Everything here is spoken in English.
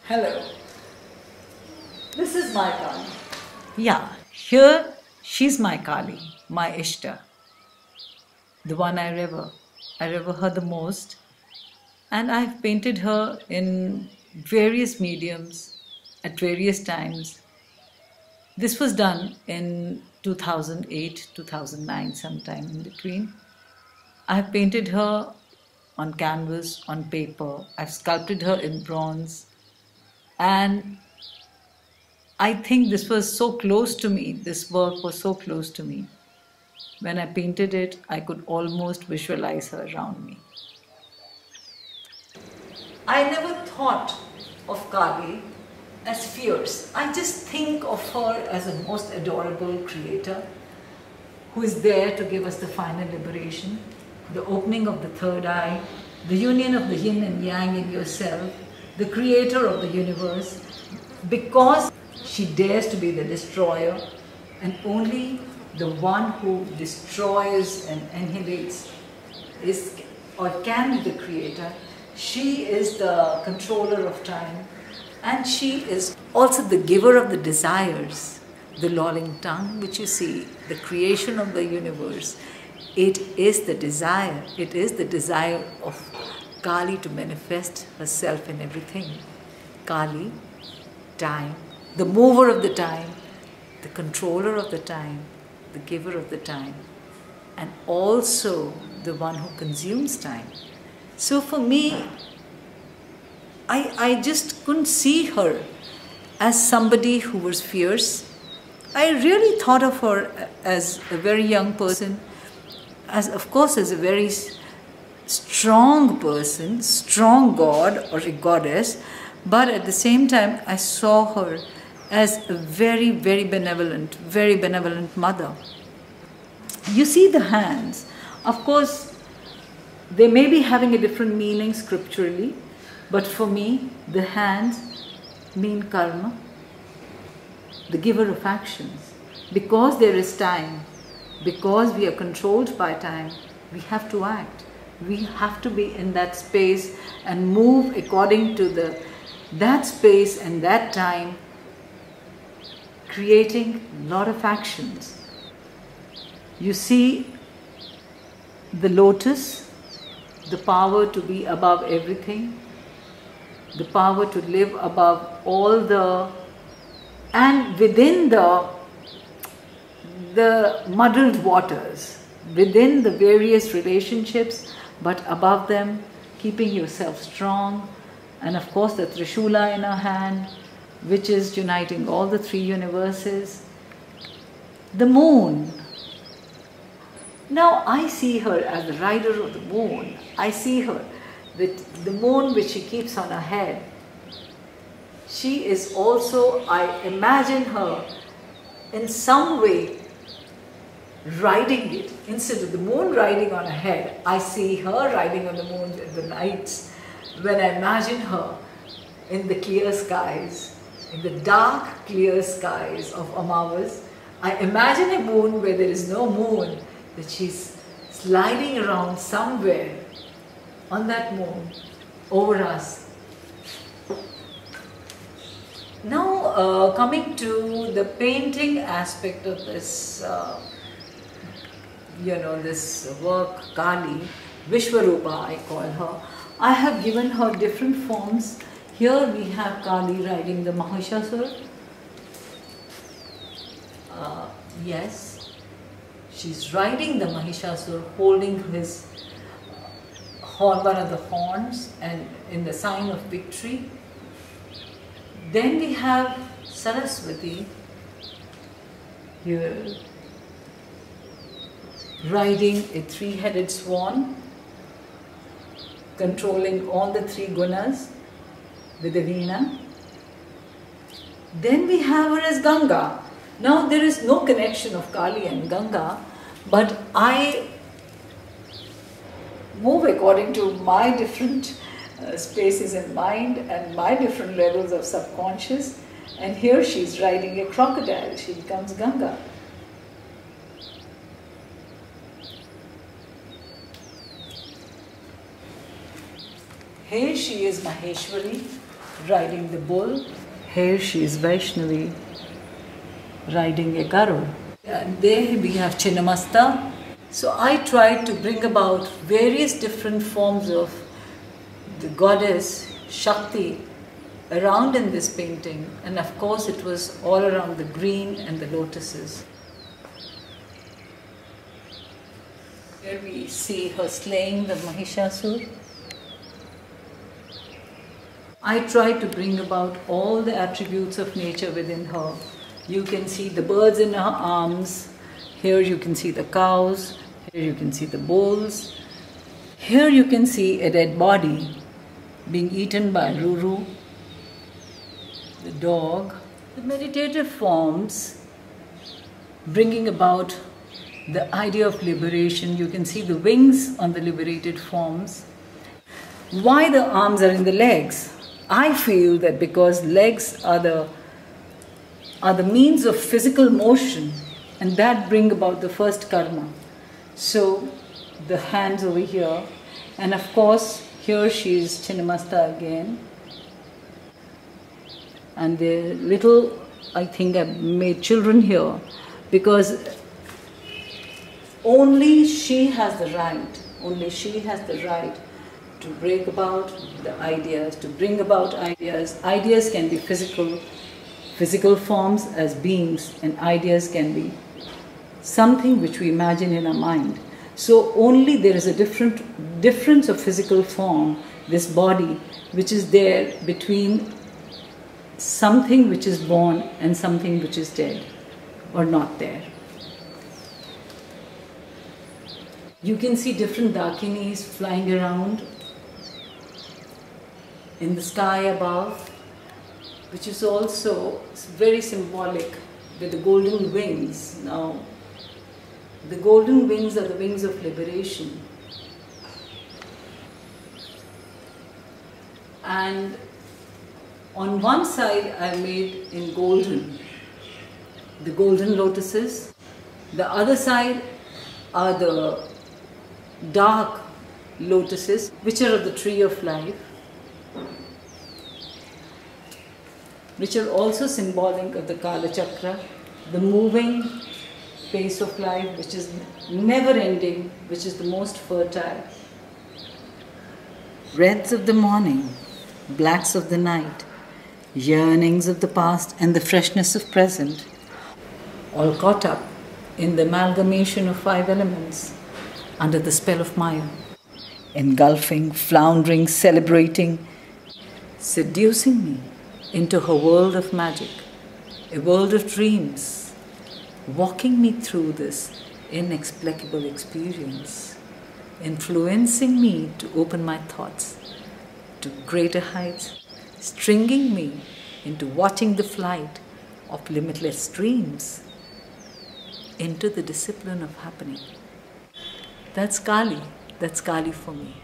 Hello, this is my Kali. Yeah, here she's my Kali, my Ishta, the one I revere. I revere her the most, and I've painted her in various mediums at various times. This was done in 2008, 2009, sometime in between. I've painted her on canvas, on paper, I've sculpted her in bronze, and I think this was so close to me, this work was so close to me. When I painted it, I could almost visualize her around me. I never thought of Kali as fierce. I just think of her as a most adorable creator who is there to give us the final liberation, the opening of the third eye, the union of the yin and yang in yourself, the creator of the universe, because she dares to be the destroyer, and only the one who destroys and annihilates is or can be the creator. She is the controller of time, and she is also the giver of the desires, the lolling tongue which you see, the creation of the universe. It is the desire of Kali to manifest herself in everything. Kali, time, the mover of the time, the controller of the time, the giver of the time, and also the one who consumes time. So for me, I just couldn't see her as somebody who was fierce. I really thought of her as a very young person, as of course as a very strong person, strong god or a goddess, but at the same time I saw her as a very, very benevolent mother. You see the hands, of course, they may be having a different meaning scripturally, but for me, the hands mean karma, the giver of actions. Because there is time, because we are controlled by time, we have to act. We have to be in that space and move according to that space and that time, creating a lot of actions. You see the lotus, the power to be above everything, the power to live above all and within the muddled waters, within the various relationships, but above them, keeping yourself strong. And of course the Trishula in her hand, which is uniting all the three universes. The moon. Now I see her as the rider of the moon. I see her with the moon which she keeps on her head. She is also, I imagine her in some way riding it. Instead of the moon riding on her head, I see her riding on the moon in the nights when I imagine her in the clear skies, in the dark clear skies of Amavas. I imagine a moon where there is no moon, that she's sliding around somewhere on that moon over us. Now coming to the painting aspect of this, this work, Kali, Vishvaroopa I call her. I have given her different forms. Here we have Kali riding the Mahishasura. Yes, she's riding the Mahishasura, holding his horn, one of the horns, and in the sign of victory. Then we have Saraswati here riding a three-headed swan, controlling all the three gunas with a veena. Then we have her as Ganga. Now there is no connection of Kali and Ganga, but I move according to my different spaces in mind and my different levels of subconscious. And here she is riding a crocodile. She becomes Ganga. Here she is Maheshwari, riding the bull. Here she is Vaishnavi riding a Garud. And there we have Chinnamasta. So I tried to bring about various different forms of the goddess Shakti around in this painting, and of course it was all around the green and the lotuses. Here we see her slaying the Mahishasur. I tried to bring about all the attributes of nature within her. You can see the birds in her arms. Here you can see the cows. Here you can see the bulls. Here you can see a dead body being eaten by Ruru, the dog. The meditative forms bringing about the idea of liberation. You can see the wings on the liberated forms. Why the arms are in the legs? I feel that because legs are the means of physical motion, and that bring about the first karma. So the hands over here, and of course here she is Chinnamasta again. And the little, I think I made children here because only she has the right to break about the ideas, to bring about ideas. Ideas can be physical forms as beings, and ideas can be something which we imagine in our mind. So only there is a difference of physical form, this body, which is there between something which is born and something which is dead or not there. You can see different dakinis flying around in the sky above, which is also very symbolic with the golden wings. Now, the golden wings are the wings of liberation. And on one side I made in golden, the golden lotuses. The other side are the dark lotuses, which are of the tree of life, which are also symbolic of the Kala Chakra, the moving pace of life, which is never ending, which is the most fertile. Reds of the morning, blacks of the night, yearnings of the past and the freshness of present, all caught up in the amalgamation of 5 elements under the spell of Maya, engulfing, floundering, celebrating, seducing me into her world of magic, a world of dreams, walking me through this inexplicable experience, influencing me to open my thoughts to greater heights, stringing me into watching the flight of limitless dreams into the discipline of happening. That's Kali for me.